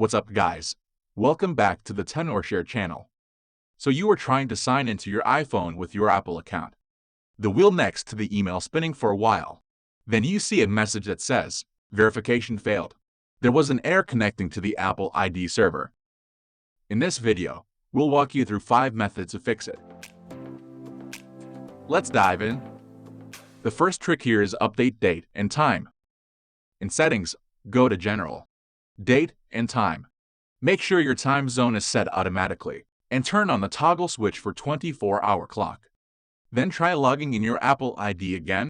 What's up guys? Welcome back to the Share channel. So you are trying to sign into your iPhone with your Apple account. The wheel next to the email spinning for a while. Then you see a message that says, verification failed. There was an error connecting to the Apple ID server. In this video, we'll walk you through 5 methods to fix it. Let's dive in. The first trick here is update date and time. In Settings, go to General, Date and Time. Make sure your time zone is set automatically, and turn on the toggle switch for 24-hour clock. Then try logging in your Apple ID again.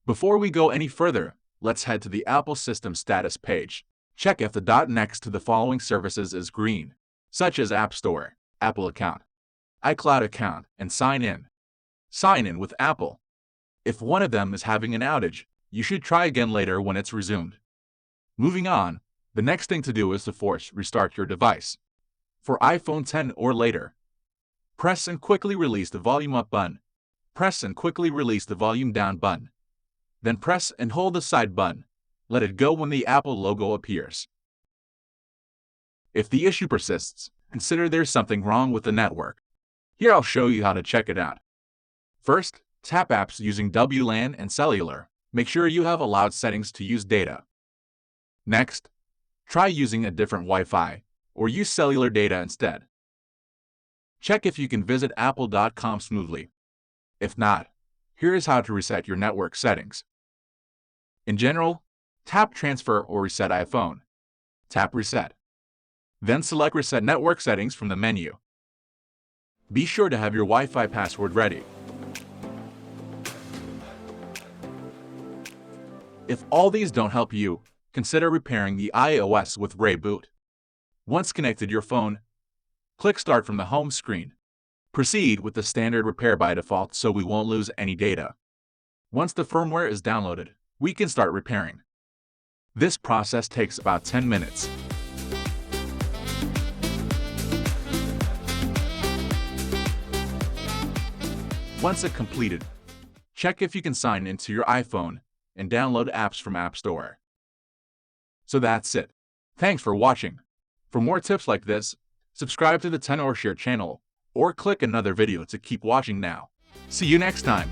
Before we go any further, let's head to the Apple System Status page. Check if the dot next to the following services is green, such as App Store, Apple Account, iCloud Account, and Sign In. Sign in with Apple. If one of them is having an outage, you should try again later when it's resumed. Moving on, the next thing to do is to force restart your device. For iPhone 10 or later, press and quickly release the volume up button. Press and quickly release the volume down button. Then press and hold the side button. Let it go when the Apple logo appears. If the issue persists, consider there's something wrong with the network. Here I'll show you how to check it out. First, tap apps using WLAN and cellular. Make sure you have allowed settings to use data. Next, try using a different Wi-Fi or use cellular data instead. Check if you can visit apple.com smoothly. If not, here is how to reset your network settings. In General, tap Transfer or Reset iPhone. Tap Reset. Then select Reset Network Settings from the menu. Be sure to have your Wi-Fi password ready. If all these don't help you, consider repairing the iOS with ReiBoot. Once connected your phone, click Start from the home screen. Proceed with the standard repair by default so we won't lose any data. Once the firmware is downloaded, we can start repairing. This process takes about 10 minutes. Once it's completed, check if you can sign into your iPhone and download apps from App Store. So that's it. Thanks for watching. For more tips like this, subscribe to the Share channel or click another video to keep watching now. See you next time.